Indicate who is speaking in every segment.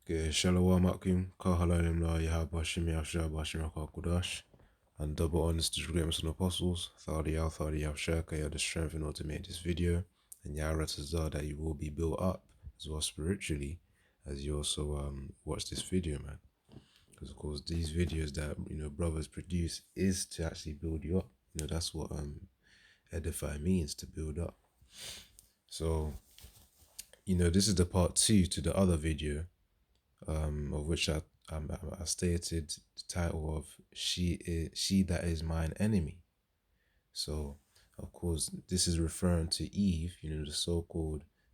Speaker 1: Okay, Shalom Akim, Kahalalim La Yahabashim Yashab Bashim Kudash, and double honors to the greatest of apostles, Thadi Al Thadi Al Shaka, the strength in order to make this video, and Yaratazar that you will be built up as well spiritually as you also watch this video, man. Because of course these videos that brothers produce is to actually build you up. That's what edify means, to build up. So this is the part 2 to the other video, of which I stated the title of she that is mine enemy. So of course this is referring to Eve,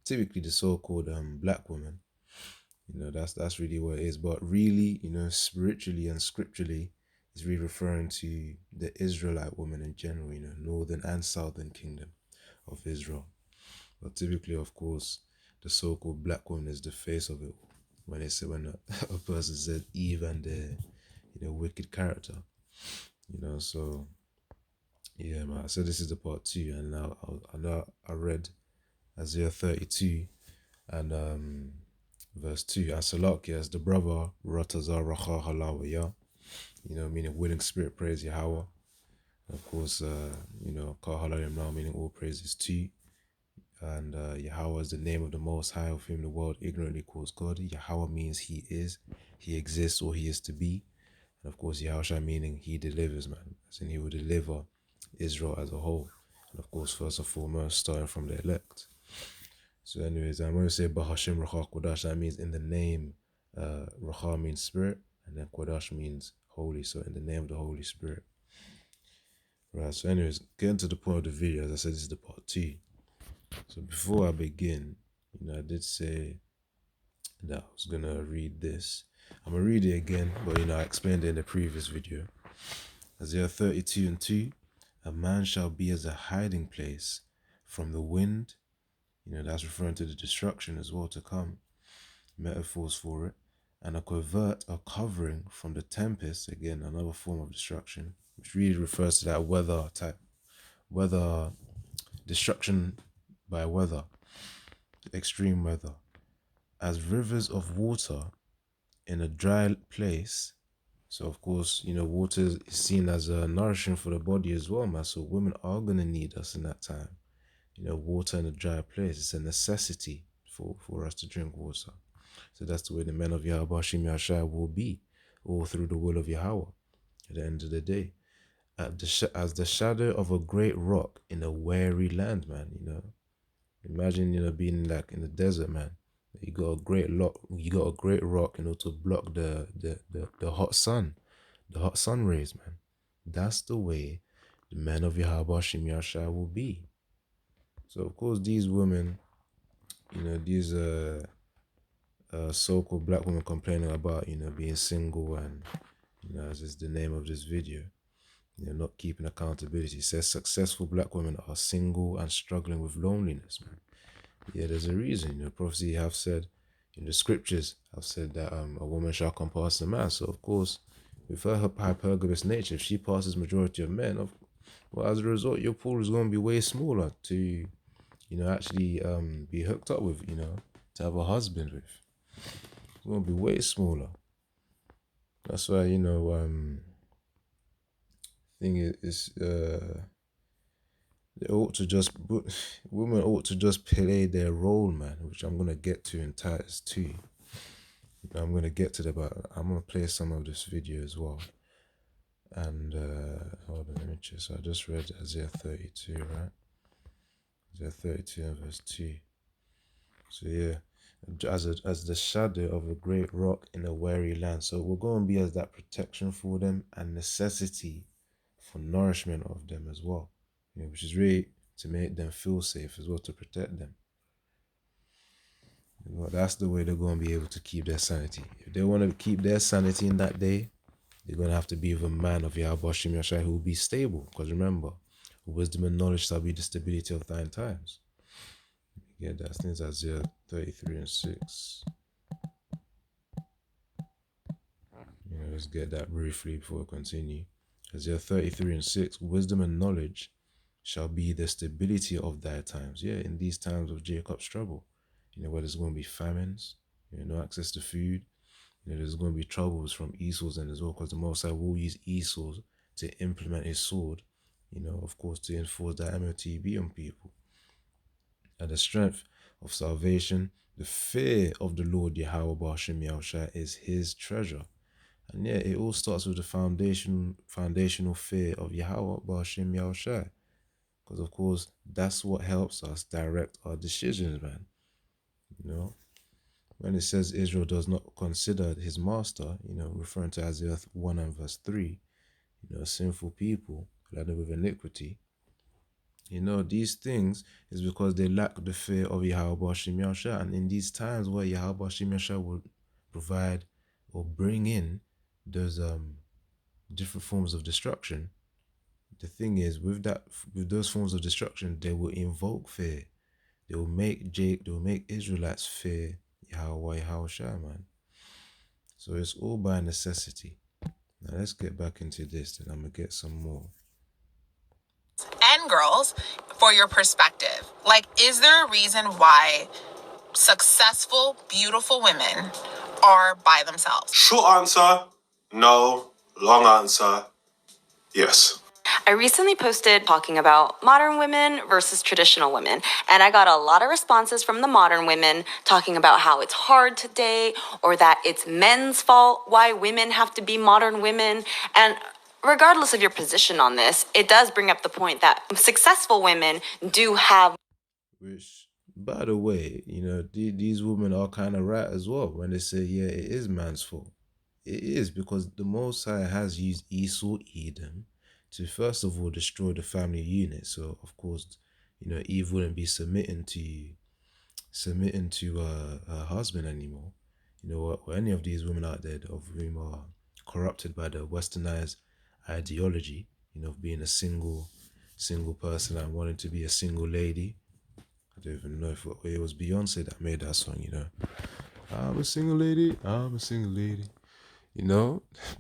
Speaker 1: typically the so-called black woman. That's really what it is. But really, spiritually and scripturally, it's really referring to the Israelite woman in general, northern and southern kingdom of Israel. But typically, of course, the so-called black woman is the face of it. When a person said Eve and the wicked character, so yeah, man. So this is the part 2, and now I read Isaiah 32 and verse 2. And Salakia as the brother Ratazar Racha Halawaya, meaning willing spirit praise Yahweh. Of course, Kahalayim now meaning all praises to. And Yahweh is the name of the Most High, of whom the world ignorantly calls God. Yahweh means He is, He exists, or He is to be. And of course, Yahushua meaning He delivers, man. As in He will deliver Israel as a whole. And of course, first and foremost, starting from the elect. So anyways, I'm going to say Bahashim Racha Kodash. That means in the name. Racha means spirit, and then Kodash means holy. So in the name of the Holy Spirit. Right, so anyways, getting to the point of the video, as I said, this is the part 2. So before I begin, I did say that I was going to read this. I'm going to read it again, but I explained it in the previous video. Isaiah 32 and 2, a man shall be as a hiding place from the wind. That's referring to the destruction as well to come. Metaphors for it. And a covert, a covering from the tempest, again, another form of destruction, which really refers to that weather, destruction by weather, extreme weather. As rivers of water in a dry place. So of course, water is seen as nourishing for the body as well, man. So women are going to need us in that time. Water in a dry place. It's a necessity for us to drink water. So that's the way the men of Yahweh Shim Yashai will be, all through the will of Yahweh at the end of the day. As the shadow of a great rock in a weary land, man, Imagine, being like in the desert, man. You got a great rock, to block the hot sun, rays, man. That's the way the men of Yahweh Shim Yashai will be. So of course these women, these so-called black women complaining about, being single and, as is the name of this video, not keeping accountability. It says successful black women are single and struggling with loneliness, man. Yeah, there's a reason. Prophecy have said, in the scriptures have said that a woman shall come past a man. So of course, with her hypergamous nature, if she passes majority of men, as a result, your pool is going to be way smaller to, actually be hooked up with, to have a husband with. It's going to be way smaller. That's why, thing is, women ought to just play their role, man, which I'm going to get to in Titus 2. I'm going to get to I'm going to play some of this video as well. And, hold on, let me check. So I just read Isaiah 32, right? Isaiah 32 and verse 2. So yeah, as the shadow of a great rock in a weary land. So we're going to be as that protection for them and necessity for nourishment of them as well. Which is really to make them feel safe as well, to protect them. That's the way they're going to be able to keep their sanity. If they want to keep their sanity in that day, they're going to have to be with a man of Yahweh Shim Yashai who will be stable. Because remember, wisdom and knowledge shall be the stability of thine times. Yeah, that's things Isaiah 33 and 6. Let's get that briefly before we continue. Isaiah 33 and 6, wisdom and knowledge shall be the stability of thy times. Yeah, in these times of Jacob's trouble, where there's going to be famines, no access to food, There's going to be troubles from Esau's end as well, because the Most High will use Esau to implement his sword, of course, to enforce that MOTB on people. And the strength of salvation, the fear of the Lord Yahweh Ba'ashem Yahushua is his treasure. And yeah, it all starts with the foundational fear of Yahweh Ba'ashem Yahushua. Because of course, that's what helps us direct our decisions, man. When it says Israel does not consider his master, referring to Isaiah 1 and verse 3, sinful people, laden with iniquity, these things is because they lack the fear of Yahweh Ba'ashem Yahushua. And in these times where Yahweh Ba'ashem Yahushua would provide or bring in those different forms of destruction, the thing is, with those forms of destruction, they will invoke fear. They will make Israelites fear Yahweh Yahushua, man. So it's all by necessity. Now let's get back into this, and I'm gonna get some more.
Speaker 2: And girls, for your perspective, like, is there a reason why successful, beautiful women are by themselves?
Speaker 3: Short answer, no. Long answer, yes.
Speaker 4: I recently posted talking about modern women versus traditional women, and I got a lot of responses from the modern women talking about how it's hard today, or that it's men's fault why women have to be modern women. And regardless of your position on this, it does bring up the point that successful women do have.
Speaker 1: Which, by the way, these women are kind of right as well when they say, yeah, it is man's fault. It is, because the Most High has used Esau, Edom, to first of all destroy the family unit. So of course, Eve wouldn't be submitting to her husband anymore. Or any of these women out there of whom are corrupted by the westernized ideology, of being a single person and wanting to be a single lady. I don't even know if it was Beyonce that made that song, I'm a single lady, I'm a single lady.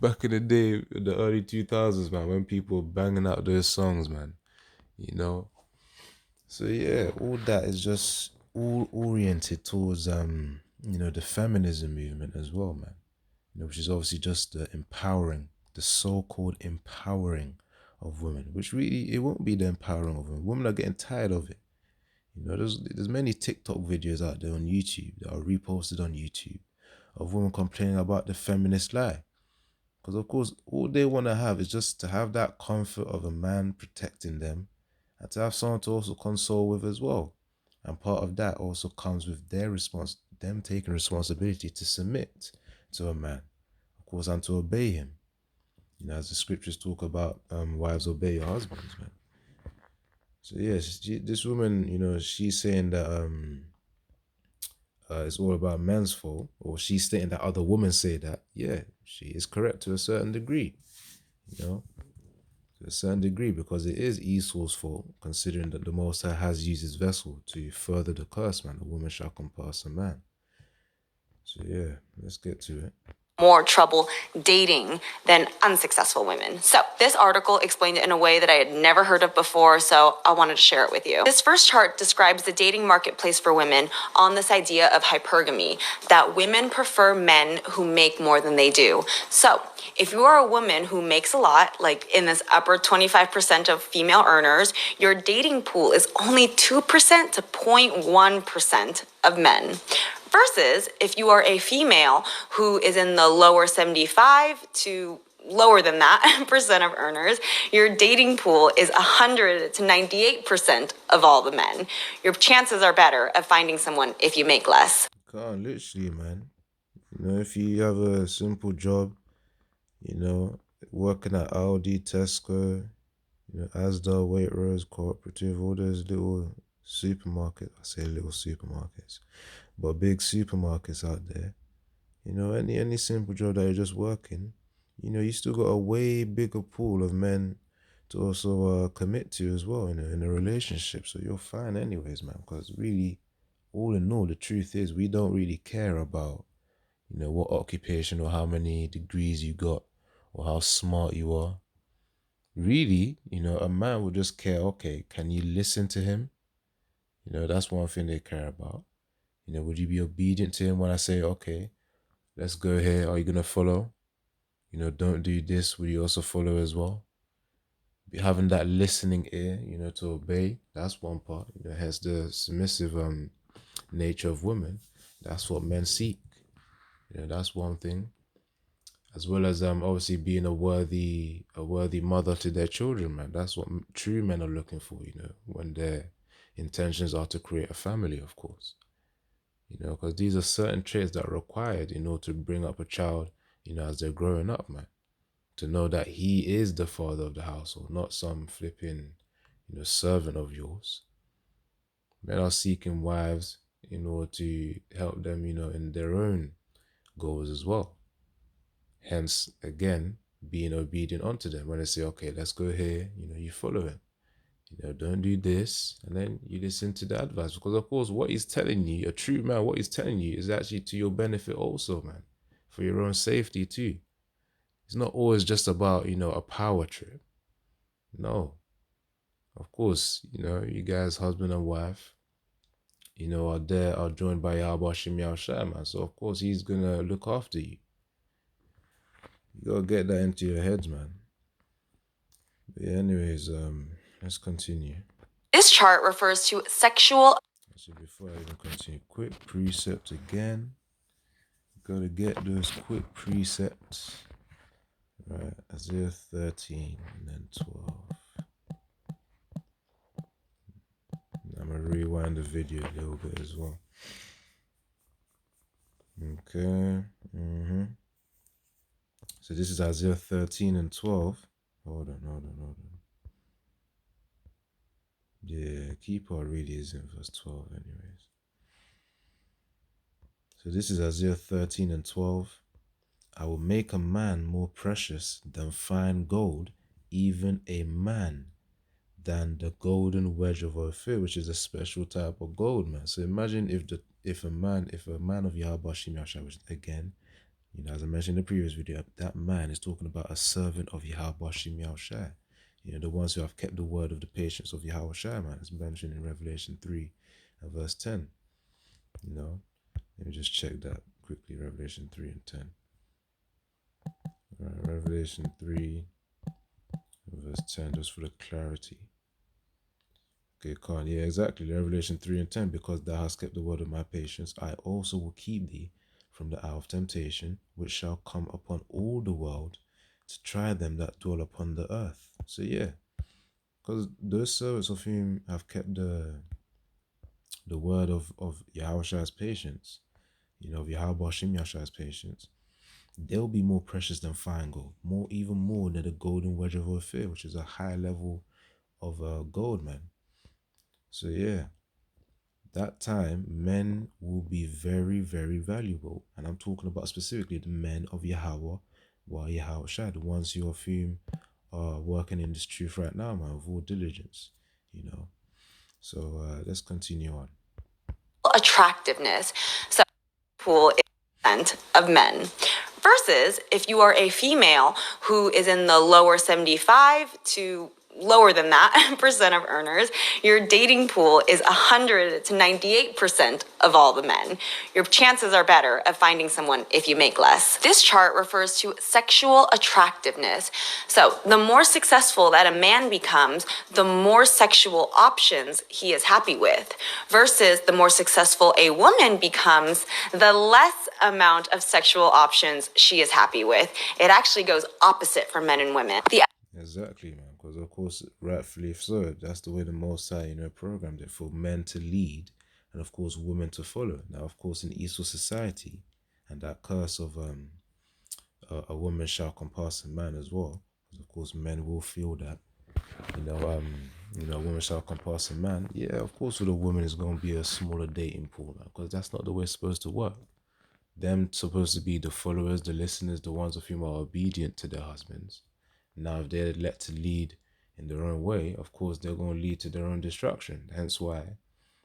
Speaker 1: Back in the day, in the early 2000s, man, when people were banging out those songs, man, So yeah, all that is just all oriented towards, the feminism movement as well, man. Which is obviously just the so-called empowering of women, which really, it won't be the empowering of women. Women are getting tired of it. There's many TikTok videos out there on YouTube that are reposted on YouTube of women complaining about the feminist lie. Because of course, all they want to have is just to have that comfort of a man protecting them, and to have someone to also console with as well. And part of that also comes with them taking responsibility to submit to a man, of course, and to obey him. As the scriptures talk about, wives, obey your husbands, man. So yes, this woman, she's saying that it's all about men's fault, or she's stating that other women say that. Yeah, she is correct to a certain degree, to a certain degree, because it is Esau's fault, considering that the Most High has used his vessel to further the curse, man. A woman shall compass a man. So yeah, let's get to it.
Speaker 4: More trouble dating than unsuccessful women. So this article explained it in a way that I had never heard of before, so I wanted to share it with you. This first chart describes the dating marketplace for women on this idea of hypergamy, that women prefer men who make more than they do. So if you are a woman who makes a lot, like in this upper 25% of female earners, your dating pool is only 2% to 0.1% of men. Versus if you are a female who is in the lower 75 to lower than that percent of earners, your dating pool is 100 to 98% of all the men. Your chances are better of finding someone if you make less.
Speaker 1: Literally, man. If you have a simple job, working at Aldi, Tesco, Asda, Waitrose, Cooperative, all those little supermarkets. I say little supermarkets, but big supermarkets out there. Any simple job that you're just working, you still got a way bigger pool of men to also commit to as well in a relationship. So you're fine anyways, man. Because really, all in all, the truth is we don't really care about, what occupation or how many degrees you got or how smart you are. Really, a man will just care, okay, can you listen to him? That's one thing they care about. Would you be obedient to him when I say, okay, let's go here. Are you gonna follow? You know, don't do this. Will you also follow as well? Having that listening ear, you know, to obey. That's one part. You know, hence the submissive nature of women. That's what men seek. You know, that's one thing. As well as obviously being a worthy mother to their children, man. That's what true men are looking for, you know, when their intentions are to create a family, of course. You know, because these are certain traits that are required in order to bring up a child, you know, as they're growing up, man. To know that he is the father of the household, not some flipping, you know, servant of yours. Men are seeking wives in order to help them, you know, in their own goals as well. Hence, again, being obedient unto them. When they say, okay, let's go here, you know, you follow him. You know, don't do this. And then you listen to the advice. Because, of course, what he's telling you, a true man, what he's telling you is actually to your benefit also, man. For your own safety too. It's not always just about, you know, a power trip. No. Of course, you know, you guys, husband and wife, you know, are joined by Yahweh Shem Yahushua, man. So, of course, he's going to look after you. You got to get that into your heads, man. But yeah, anyways, let's continue.
Speaker 4: This chart refers to sexual.
Speaker 1: So before I even continue, quick precepts again. Got to get those quick precepts. Right, Isaiah 13 and then 12. I'm going to rewind the video a little bit as well. Okay. So this is Isaiah 13 and 12. Hold on. Yeah, keep on reading is in verse 12 anyways. So this is Isaiah 13 and 12. I will make a man more precious than fine gold, even a man than the golden wedge of Ophir, which is a special type of gold, man. So imagine if a man of Yahweh Shem Yahushua, which again, you know, as I mentioned in the previous video, that man is talking about a servant of Yahweh Shem Yahushua. You know, the ones who have kept the word of the patience of Yahweh Shai, man, as mentioned in Revelation 3 and verse 10. You know, let me just check that quickly, Revelation 3 and 10. All right, Revelation 3 and verse 10, just for the clarity. Okay, Khan, yeah, exactly, Revelation 3 and 10, because thou hast kept the word of my patience, I also will keep thee from the hour of temptation, which shall come upon all the world, to try them that dwell upon the earth. So yeah, because those servants of him have kept the word of Yahushua's patience, you know, of Yahweh Shem Yahushua's patience, they'll be more precious than fine gold, even more than the golden wedge of Ophir, which is a high level of gold, man. So yeah, that time men will be very, very valuable, and I'm talking about specifically the men of Yahweh, Yahushua, the ones who of whom are working in this truth right now, man, with all diligence, you know. So let's continue on.
Speaker 4: Attractiveness. So pool is of men. Versus if you are a female who is in the lower 75 to lower than that percent of earners, your dating pool is 100 to 98% of all the men. Your chances are better of finding someone if you make less. This chart refers to sexual attractiveness. So the more successful that a man becomes, the more sexual options he is happy with, versus the more successful a woman becomes, the less amount of sexual options she is happy with. It actually goes opposite for men and women.
Speaker 1: Exactly, man, because of course, rightfully so, that's the way the Most High, you know, programmed it, for men to lead and of course women to follow. Now, of course, in Esau society, and that curse of a woman shall compass a man as well, because of course men will feel that, you know, a woman shall compass a man. Yeah, of course, with a woman is going to be a smaller dating pool, because that's not the way it's supposed to work. Them supposed to be the followers, the listeners, the ones of whom are obedient to their husbands. Now, if they're let to lead in their own way, of course, they're going to lead to their own destruction. Hence why,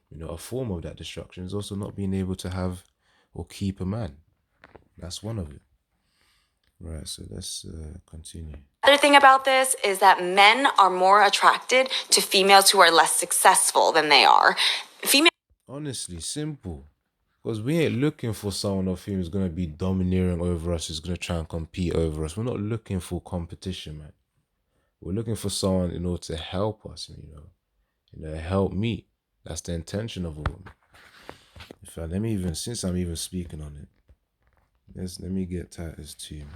Speaker 1: you know, a form of that destruction is also not being able to have or keep a man. That's one of it. Right, so let's continue.
Speaker 4: Other thing about this is that men are more attracted to females who are less successful than they are.
Speaker 1: Honestly, simple. Because we ain't looking for someone of who's going to be domineering over us, who's going to try and compete over us. We're not looking for competition, man. We're looking for someone in order to help us, help me. That's the intention of a woman. In fact, let me even, since I'm even speaking on it, let me get Titus 2, man.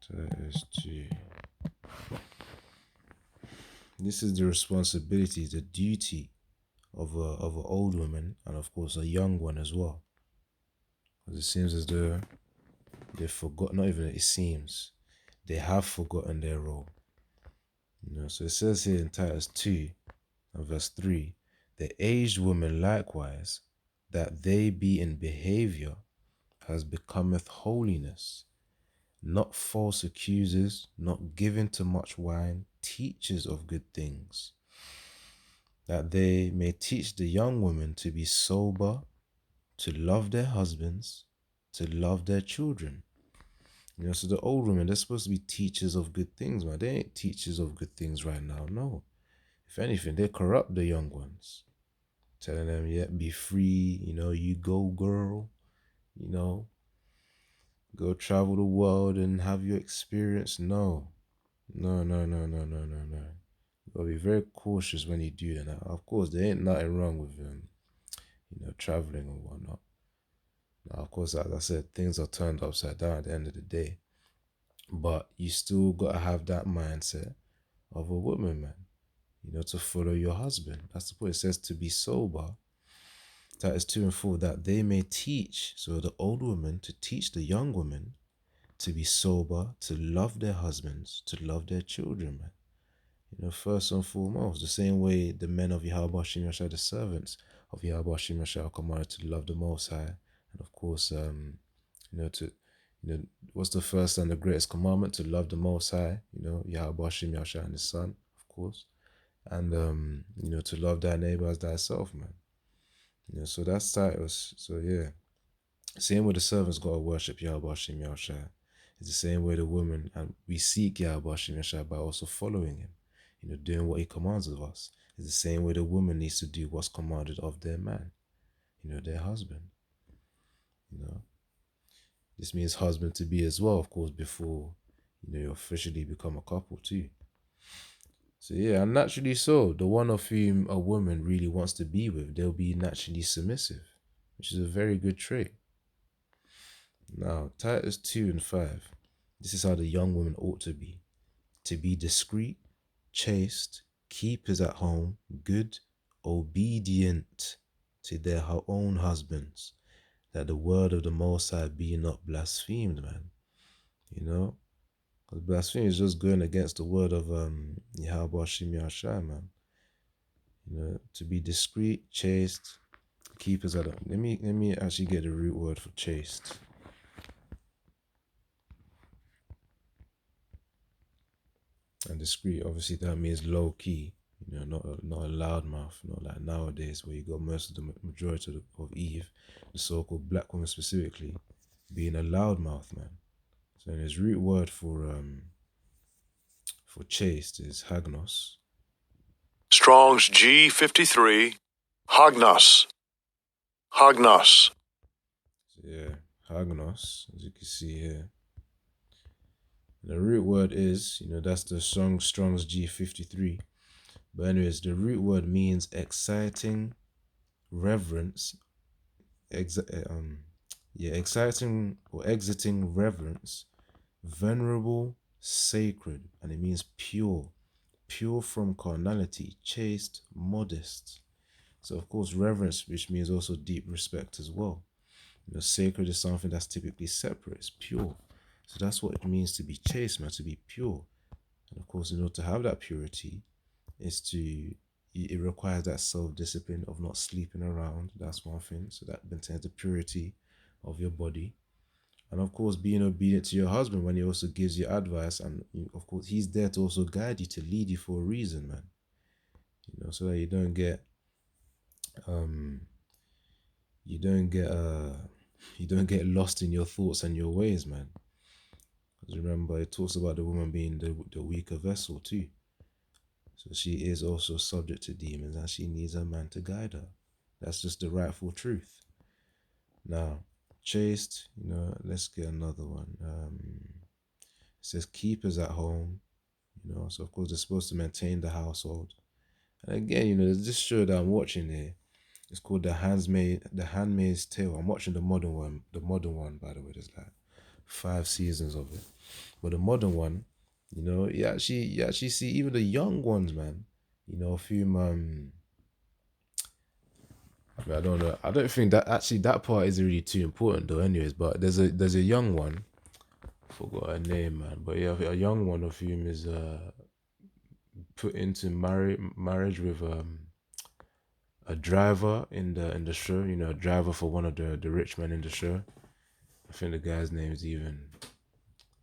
Speaker 1: Titus 2. This is the responsibility, the duty of an old woman, and of course a young one as well. Because it seems as though they forgot, not even it seems, they have forgotten their role. So it says here in Titus 2 and verse 3, the aged woman likewise, that they be in behavior as becometh holiness, not false accusers, not given to much wine, teachers of good things, that they may teach the young women to be sober, to love their husbands, to love their children. So the old women, they're supposed to be teachers of good things, man. They ain't teachers of good things right now, no. If anything, they corrupt the young ones. Telling them, yeah, be free, you go, girl, go travel the world and have your experience. No. You gotta be very cautious when you do that. Now, of course, there ain't nothing wrong with traveling and whatnot. Now, of course, as I said, things are turned upside down at the end of the day. But you still gotta have that mindset of a woman, man. To follow your husband. That's the point. It says to be sober. That is 2 and 4, that they may teach. So the old woman to teach the young women to be sober, to love their husbands, to love their children, man. First and foremost, the same way the men of Yahweh Shem Yahshua, the servants of Yahweh Shem Yahshua, are commanded to love the Most High, and of course, what's the first and the greatest commandment? To love the Most High, Yahweh Shem Yahshua and His Son, of course, and to love thy neighbor as thyself, man. So that's Titus. So yeah, same way the servants got to worship Yahweh Shem Yahshua. It's the same way the woman, and we seek Yahweh Shem Yahshua by also following Him, doing what He commands of us. It's the same way the woman needs to do what's commanded of their man, their husband. This means husband to be as well, of course, before you officially become a couple too. So yeah, and naturally so, the one of whom a woman really wants to be with, they'll be naturally submissive, which is a very good trait. Now, Titus 2 and 5, this is how the young woman ought to be discreet, chaste, keepers at home, good, obedient to their own husbands, that the word of the Most High be not blasphemed, man. Because blasphemy is just going against the word of Yahweh Shem Yahshua, man. To be discreet, chaste, keepers at home. Let me actually get the root word for chaste. And discreet, obviously that means low key, not a loudmouth, not like nowadays where you got most of the majority of Eve, the so-called black woman specifically, being a loudmouth, man. So his root word for chaste is hagnos.
Speaker 5: Strong's G53, hagnos. Hagnos.
Speaker 1: So yeah, hagnos, as you can see here. The root word is, that's the Strong's G53. But anyways, the root word means exciting reverence, exciting or exiting reverence, venerable, sacred, and it means pure from carnality, chaste, modest. So of course, reverence, which means also deep respect as well. Sacred is something that's typically separate, it's pure. So that's what it means to be chaste, man, to be pure. And of course, in order to have that purity, it requires that self-discipline of not sleeping around. That's one thing. So that maintains the purity of your body. And of course, being obedient to your husband when he also gives you advice. And of course, he's there to also guide you, to lead you for a reason, man. So that you don't get lost in your thoughts and your ways, man. Because remember, it talks about the woman being the weaker vessel too. So she is also subject to demons, and she needs a man to guide her. That's just the rightful truth. Now, chaste, let's get another one. It says keepers at home, so of course they're supposed to maintain the household. And again, there's this show that I'm watching here. It's called The Handmaid's Tale. I'm watching the modern one. The modern one, by the way, there's like 5 seasons of it. But the modern one, you actually see even the young ones, man. A few I don't know. I don't think that part isn't really too important though. Anyways, but there's a young one. Forgot her name, man. But yeah, a young one of whom is put into marriage with a driver in the show. A driver for one of the rich men in the show. I think the guy's name is even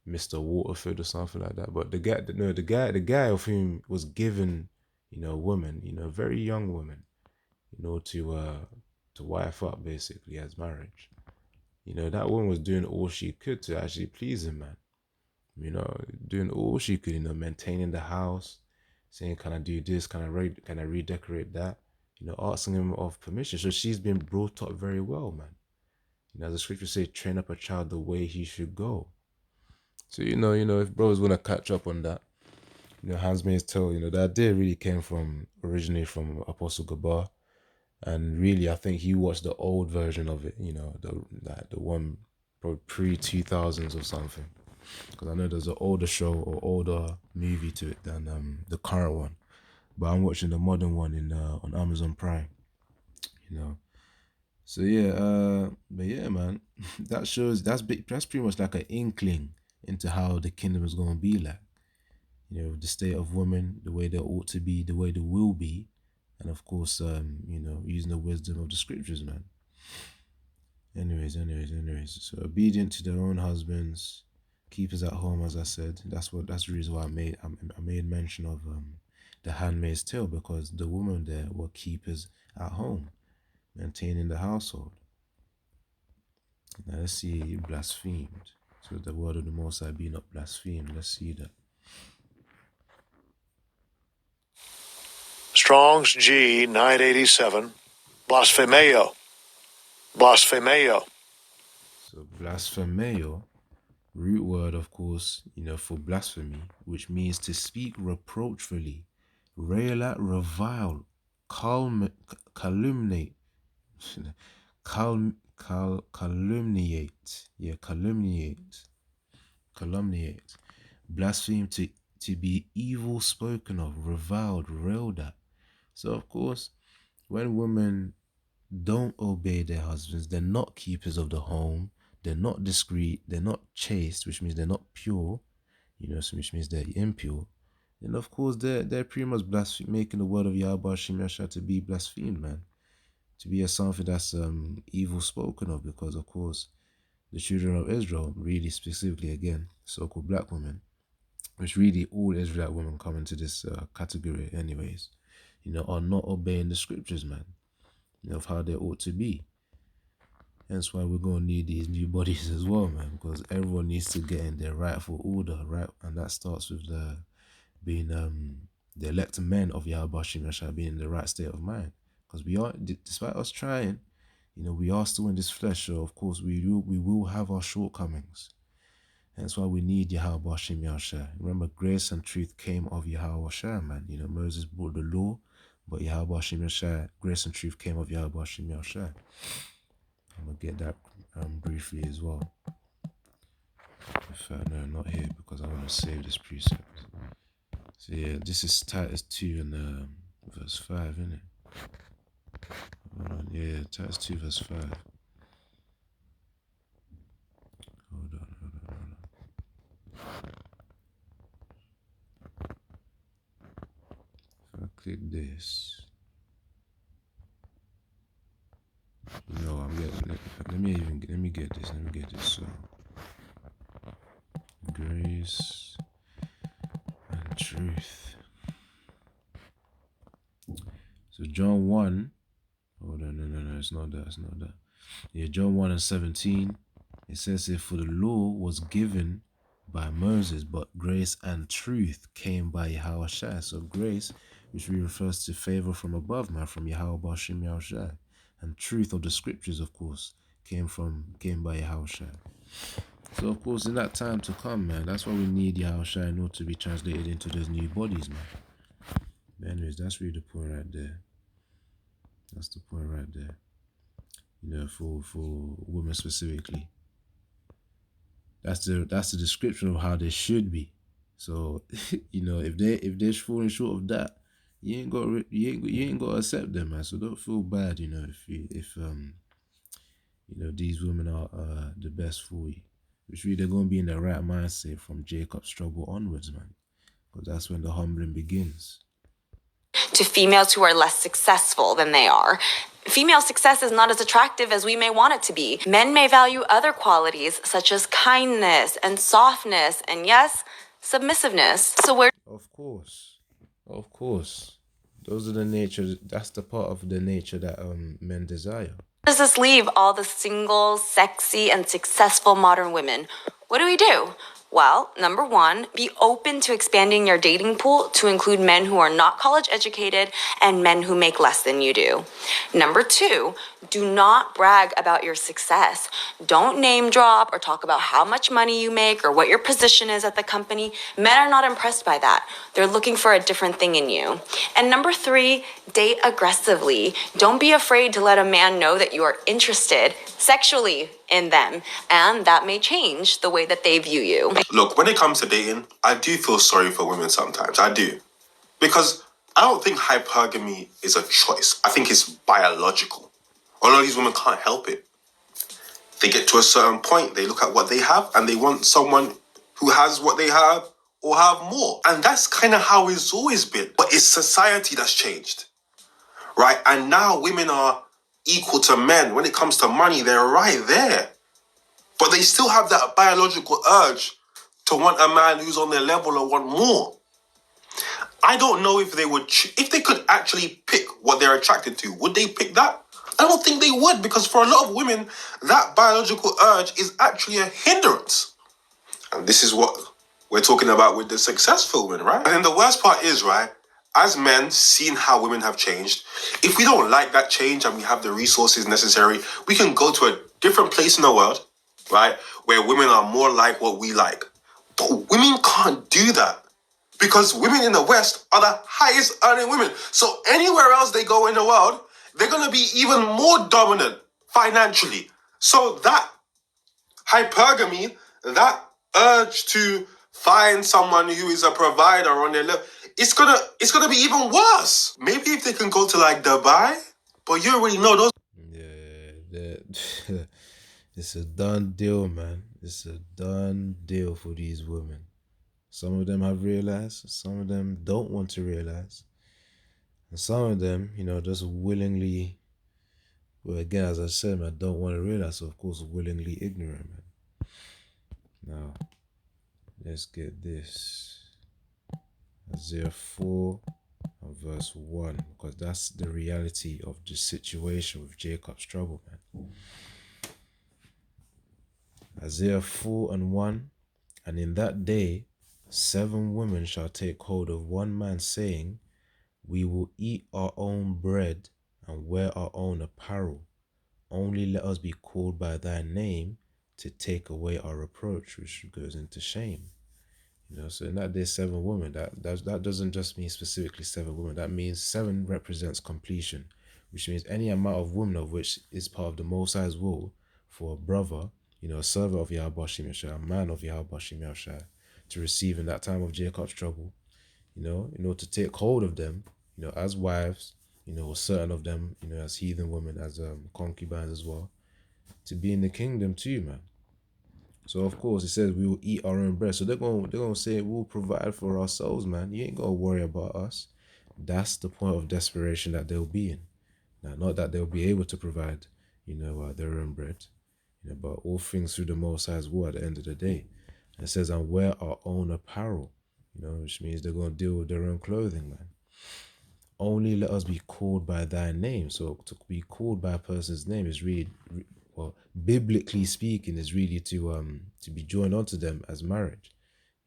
Speaker 1: Mr. Waterford or something like that. But the guy of whom was given, a woman, a very young woman, to wife up basically as marriage. That woman was doing all she could to actually please him, man. Doing all she could, maintaining the house, saying, can I do this? Can I redecorate that? Asking him of permission. So she's been brought up very well, man. As the scripture says, train up a child the way he should go. So, if bros want to catch up on that, Handmaid's Tale, the idea really came originally from Apostle Gabar. And really, I think he watched the old version of it, the one probably pre-2000s or something. Because I know there's an older show or older movie to it than the current one. But I'm watching the modern one on Amazon Prime, So yeah, but yeah, man, that shows that's pretty much like an inkling into how the kingdom is going to be like. The state of women, the way they ought to be, the way they will be, and of course, using the wisdom of the scriptures, man. Anyways. So obedient to their own husbands, keepers at home, as I said. That's the reason why I made mention of the Handmaid's Tale, because the women there were keepers at home, maintaining the household. Now let's see, blasphemed. So the word of the Most High be not blasphemed. Let's see that.
Speaker 5: Strong's G 987. Blasphemeo. Blasphemeo.
Speaker 1: So blasphemeo, root word, of course, for blasphemy, which means to speak reproachfully, rail at, revile, calumniate, calumniate, blaspheme, to be evil spoken of, reviled, railed at. So of course, when women don't obey their husbands, they're not keepers of the home, they're not discreet, they're not chaste, which means they're not pure, which means they're impure. And of course, they're pretty much making the word of Yahweh Shem Yahshua to be blasphemed, man. To be something that's evil spoken of, because of course, the children of Israel, really specifically again, so-called black women, which really all Israelite women come into this category anyways, are not obeying the scriptures, man, of how they ought to be. Hence why we're going to need these new bodies as well, man, because everyone needs to get in their rightful order, right? And that starts with being the elect men of Yahweh Shem Yahshua being in the right state of mind. Because we are, despite us trying, we are still in this flesh, so of course we will have our shortcomings. Hence why we need Yahweh Shem Yahshua. Remember, grace and truth came of Yahweh Shem, man. Moses brought the law, but Yahweh Shem Yahshua, grace and truth came of Yahweh Shem Yahshua. I'm going to get that briefly as well. In fact, no, not here, because I want to save this precept. So yeah, this is Titus 2 and verse 5, isn't it? Hold on, yeah, Titus 2 verse 5. Hold on. If I click this, no, let me get this. So, grace and truth. So John 1. Hold on, no, it's not that. Yeah, John 1 and 17. It says here, for the law was given by Moses, but grace and truth came by Yahushua. So grace, which refers to favor from above, man, from Yahweh Shem Yahushua. and truth of the scriptures, of course, came by Yahushua. So of course, in that time to come, man, that's why we need Yahushua in order to be translated into those new bodies, man. But anyways, that's really the point right there. That's the point right there. You know, for women specifically. That's the description of how they should be. So, you know, if they're falling short of that, you ain't got to accept them, man. So don't feel bad, you know, if you know, these women are the best for you. Which really they're gonna be in the right mindset from Jacob's trouble onwards, man. Because that's when the humbling begins.
Speaker 4: To females who are less successful than they are. Female success is not as attractive as we may want it to be. Men may value other qualities such as kindness and softness and, yes, submissiveness. So where
Speaker 1: Of course. Those are the nature. That's the part of the nature that men desire.
Speaker 4: does this leave all the single, sexy, and successful modern women? What do? Well, number one, be open to expanding your dating pool to include men who are not college educated and men who make less than you do. Number two, do not brag about your success. Don't name drop or talk about how much money you make or what your position is at the company. Men are not impressed by that. They're looking for a different thing in you. And number three, date aggressively. Don't be afraid to let a man know that you are interested sexually in them, and that may change the way that they view you.
Speaker 3: Look, when it comes to dating, I do feel sorry for women sometimes. I do. Because I don't think hypergamy is a choice. I think it's biological. A lot of these women can't help it. They get to a certain point, they look at what they have, and they want someone who has what they have or have more. And that's kind of how it's always been. But it's society that's changed, right? And now women are equal to men. When it comes to money, they're right there. But they still have that biological urge to want a man who's on their level or want more. I don't know if they would, if they could actually pick what they're attracted to, would they pick that? I don't think they would, because for a lot of women, that biological urge is actually a hindrance. And this is what we're talking about with the successful women, right? And then the worst part is, right, as men, seeing how women have changed, if we don't like that change and we have the resources necessary, we can go to a different place in the world, right, where women are more like what we like. But women can't do that, because women in the West are the highest earning women. So anywhere else they go in the world, they're going to be even more dominant financially. So that hypergamy, that urge to find someone who is a provider on their level, it's gonna be even worse. Maybe if they can go to like Dubai, but you already know those.
Speaker 1: Yeah, it's a done deal, man. It's a done deal for these women. Some of them have realized, some of them don't want to realize. And some of them, you know, just willingly, well, again, as I said, man, don't want to realize, so of course, willingly ignorant, man. Now, let's get this. Isaiah 4 and verse 1, because that's the reality of the situation with Jacob's trouble, man. Isaiah 4 and 1, and in that day, 7 women shall take hold of one man, saying, we will eat our own bread and wear our own apparel. Only let us be called by thy name to take away our reproach, which goes into shame. You know, so in that day, 7 women, that doesn't just mean specifically 7 women. That means 7 represents completion, which means any amount of women of which is part of the Most High's will for a brother, you know, a servant of Yahweh Shem Yahshua, a man of Yahweh Shem Yahshua, to receive in that time of Jacob's trouble, you know, in order to take hold of them, you know, as wives, you know, certain of them, you know, as heathen women, as concubines as well, to be in the kingdom too, man. So of course it says we will eat our own bread. So they're gonna say we'll provide for ourselves, man. You ain't gotta worry about us. That's the point of desperation that they'll be in. Now, not that they'll be able to provide, you know, their own bread, you know, but all things through the Most High's will at the end of the day. And it says, and wear our own apparel, you know, which means they're gonna deal with their own clothing, man. Only let us be called by thy name. So to be called by a person's name is really, well, biblically speaking, is really to be joined onto them as marriage,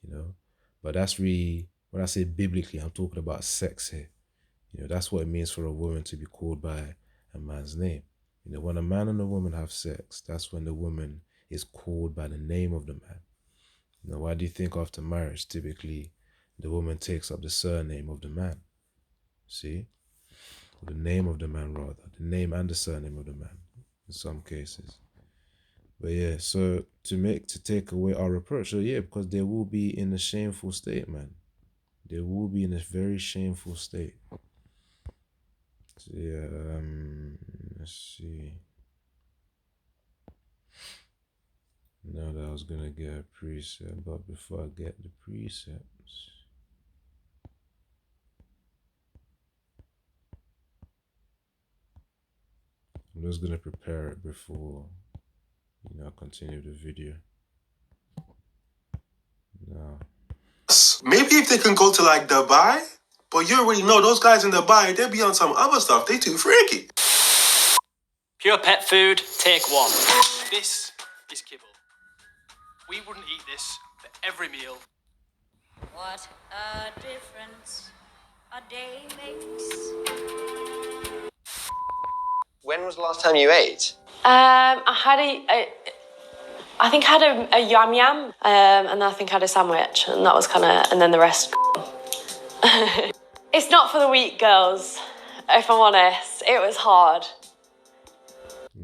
Speaker 1: you know. But that's really, when I say biblically, I'm talking about sex here. You know, that's what it means for a woman to be called by a man's name. You know, when a man and a woman have sex, that's when the woman is called by the name of the man. You know, why do you think after marriage, typically, the woman takes up the surname of the man? See? The name of the man, rather. The name and the surname of the man, in some cases. But yeah, so to take away our reproach, so yeah, because they will be in a shameful state, man. They will be in a very shameful state. So yeah, let's see. Now that I was gonna get a preset, but before I get the presets, I'm just gonna prepare it before, you know, I continue the video. Now,
Speaker 3: maybe if they can go to like Dubai, but you already know those guys in Dubai, they be on some other stuff. They too freaky.
Speaker 6: Pure pet food, take one. This is kibble. We wouldn't eat this for every meal.
Speaker 7: What a difference a day makes.
Speaker 8: When was the last time you ate?
Speaker 9: I think I had a yum yum, and I think I had a sandwich, and that was and then the rest. It's not for the weak, girls, if I'm honest. It was hard.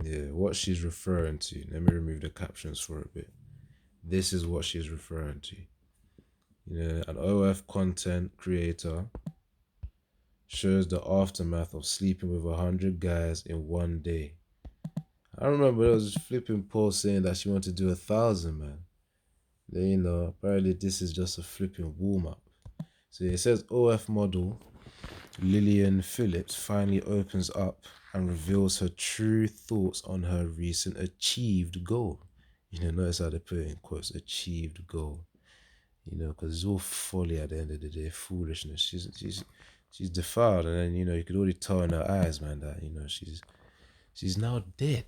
Speaker 1: yeah, what she's referring to, let me remove the captions for a bit. This is what she's referring to. You know, an OF content creator shows the aftermath of sleeping with 100 guys in one day. I remember there was a flipping post saying that she wanted to do 1,000, man. Then, you know, apparently this is just a flipping warm-up. So it says OF model Lillian Phillips finally opens up and reveals her true thoughts on her recent achieved goal. You know, notice how they put it in quotes, achieved goal. You know, because it's all folly at the end of the day, foolishness. She's defiled, and then, you know, you could already tell in her eyes, man, that, you know, she's now dead.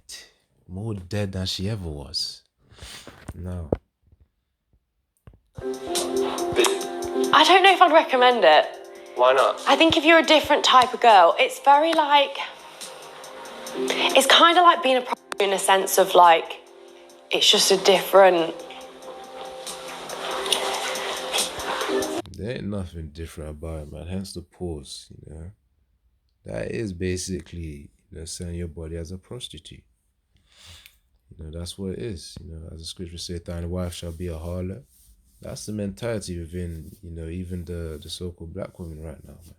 Speaker 1: More dead than she ever was. Now,
Speaker 9: I don't know if I'd recommend it.
Speaker 8: Why not?
Speaker 9: I think if you're a different type of girl, it's very like... It's kind of like being a prostitute in a sense of like, it's just a different...
Speaker 1: there ain't nothing different about it, man. Hence the pause, you know. That is basically, you know, selling your body as a prostitute. You know, that's what it is. You know, as the scripture says, thine wife shall be a harlot. That's the mentality within, you know, even the so-called black women right now, man.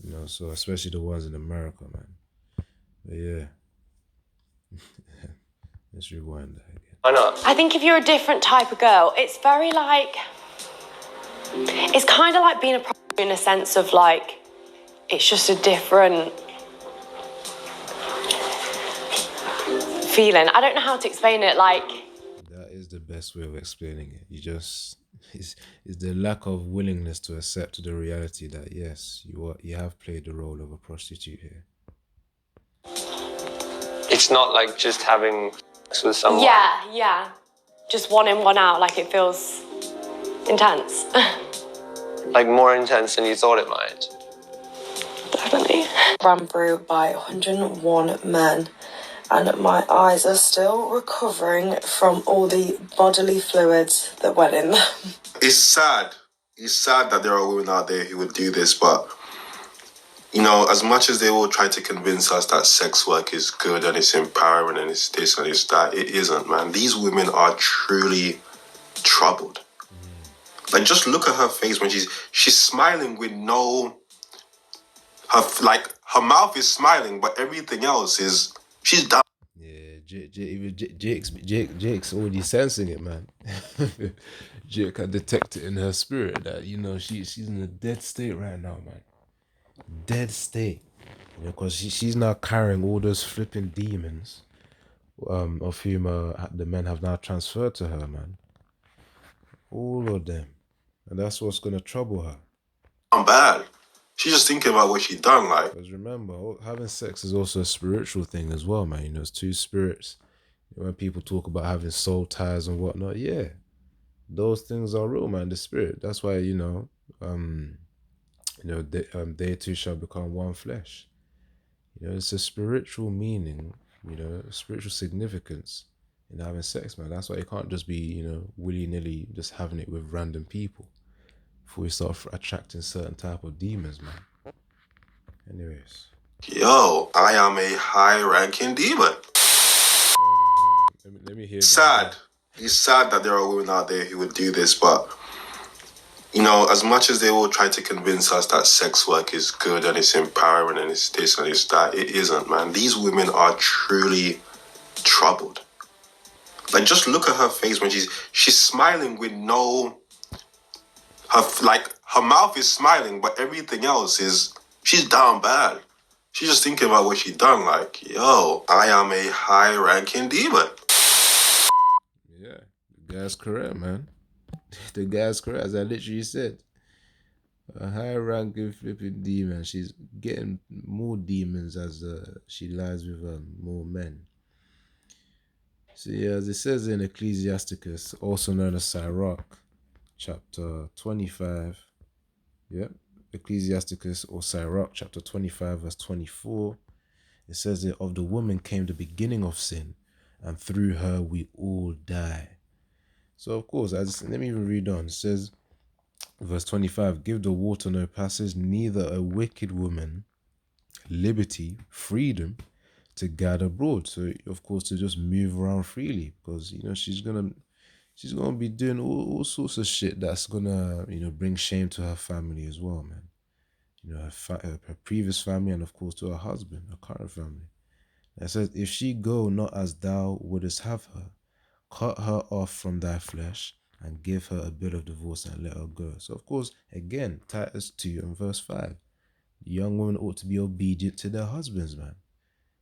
Speaker 1: You know, so especially the ones in America, man. But yeah. Let's rewind that again.
Speaker 8: Why not?
Speaker 9: I think if you're a different type of girl, it's very like... It's kind of like being a prostitute in a sense of like, it's just a different feeling. I don't know how to explain it, like...
Speaker 1: That is the best way of explaining it. You just... It's the lack of willingness to accept the reality that, yes, you have played the role of a prostitute here.
Speaker 8: It's not like just having sex with someone.
Speaker 9: Yeah. Just one in, one out, like it feels intense.
Speaker 8: Like more intense than you thought it might.
Speaker 9: Definitely.
Speaker 10: Ran through by 101 men, and my eyes are still recovering from all the bodily fluids that went in them.
Speaker 3: It's sad. It's sad that there are women out there who would do this, but, you know, as much as they will try to convince us that sex work is good and it's empowering and it's this and it's that, it isn't, man. These women are truly troubled. Like, just look at her face when she's smiling with no... Her mouth is smiling, but everything else is... She's down.
Speaker 1: Yeah, Jake's already sensing it, man. Jake can detect it in her spirit that, you know, she's in a dead state right now, man. Dead state. You know, because she's now carrying all those flipping demons, of whom the men have now transferred to her, man. All of them. And that's what's going to trouble her.
Speaker 3: I'm bad. She's just thinking about what she done, like.
Speaker 1: Because remember, having sex is also a spiritual thing as well, man. You know, it's two spirits. When people talk about having soul ties and whatnot, yeah, those things are real, man. The spirit. That's why, you know, they two shall become one flesh. You know, it's a spiritual meaning, you know, a spiritual significance in having sex, man. That's why you can't just be, you know, willy-nilly just having it with random people before you start attracting certain type of demons, man. Anyways.
Speaker 3: Yo, I am a high-ranking demon.
Speaker 1: Let me hear
Speaker 3: sad. It's sad that there are women out there who would do this, but you know, as much as they will try to convince us that sex work is good and it's empowering and it's this and it's that, it isn't, man. These women are truly troubled. Like, just look at her face when she's smiling with no, her mouth is smiling, but everything else is, she's down bad. She's just thinking about what she done. Like, yo, I am a high-ranking demon.
Speaker 1: Yeah, the guy's correct, man. The guy's correct, as I literally said. A high-ranking flipping demon. She's getting more demons as she lies with more men. So yeah, as it says in Ecclesiasticus, also known as Sirach, chapter 25. Yep, Ecclesiasticus or Sirach, chapter 25, verse 24. It says that of the woman came the beginning of sin, and through her we all die. So of course, let me even read on. It says, verse 25, give the water no passage, neither a wicked woman liberty, freedom to gather abroad. So of course to just move around freely, because you know she's gonna be doing all sorts of shit that's gonna, you know, bring shame to her family as well, man. You know, her previous family, and of course to her husband, her current family. It says, if she go not as thou wouldest have her, cut her off from thy flesh, and give her a bill of divorce and let her go. So of course, again, Titus 2 and verse 5. Young women ought to be obedient to their husbands, man.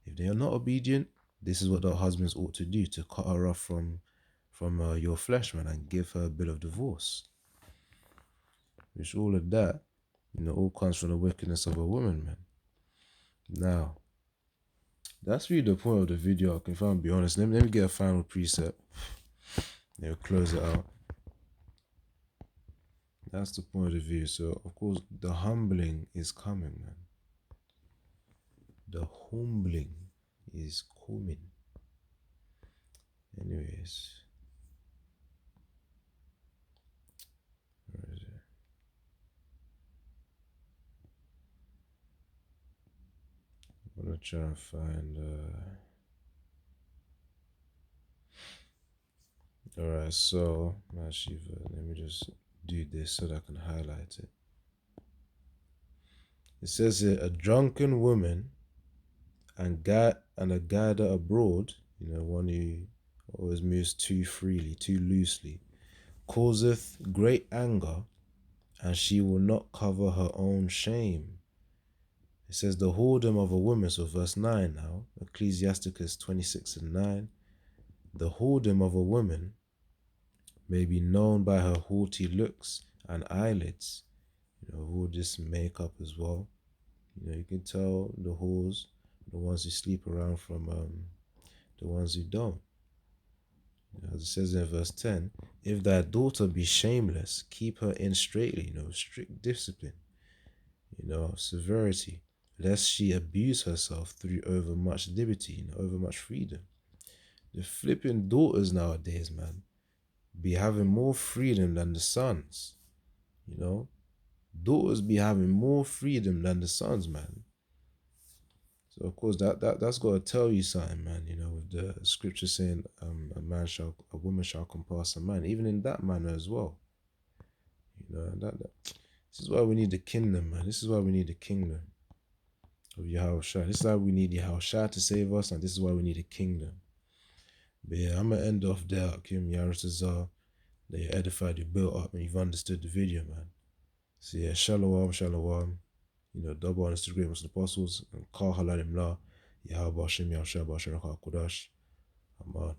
Speaker 1: If they are not obedient, this is what their husbands ought to do, to cut her off from your flesh, man, and give her a bill of divorce. Which all of that, you know, all comes from the wickedness of a woman, man. Now, that's really the point of the video, if I'm be honest. Let me get a final preset. Then we'll close it out. That's the point of the video. So, of course, the humbling is coming, man. The humbling is coming. Anyways. Where is it? I'm gonna try and find alright, so actually let me just do this so that I can highlight it. It says here, a drunken woman and a gather abroad, you know, one who always moves too freely, too loosely, causeth great anger, and she will not cover her own shame. It says the whoredom of a woman, so verse 9 now, Ecclesiasticus 26 and 9, the whoredom of a woman may be known by her haughty looks and eyelids. You know, all this makeup as well. You know, you can tell the whores, the ones who sleep around, from the ones who don't. You know, as it says in verse 10, if thy daughter be shameless, keep her in straitly, you know, strict discipline, you know, severity, lest she abuse herself through overmuch liberty, you know, overmuch freedom. The flipping daughters nowadays, man, be having more freedom than the sons, you know. Daughters be having more freedom than the sons, man. So of course that's got to tell you something, man. You know, with the scripture saying, a woman shall compass a man, even in that manner as well. You know, this is why we need the kingdom, man. This is why we need the kingdom of Yahushua. This is why we need Yahushua to save us, and this is why we need a kingdom. But yeah, I'm gonna end off there. Kim Yaratazar, that you're edified, you're built up, and you've understood the video, man. So yeah, shalom, shalom. You know, double honest to great Muslim apostles, and call halalim la, Yahweh Hashem, Yahshua, Bashem, Kodash. Amen.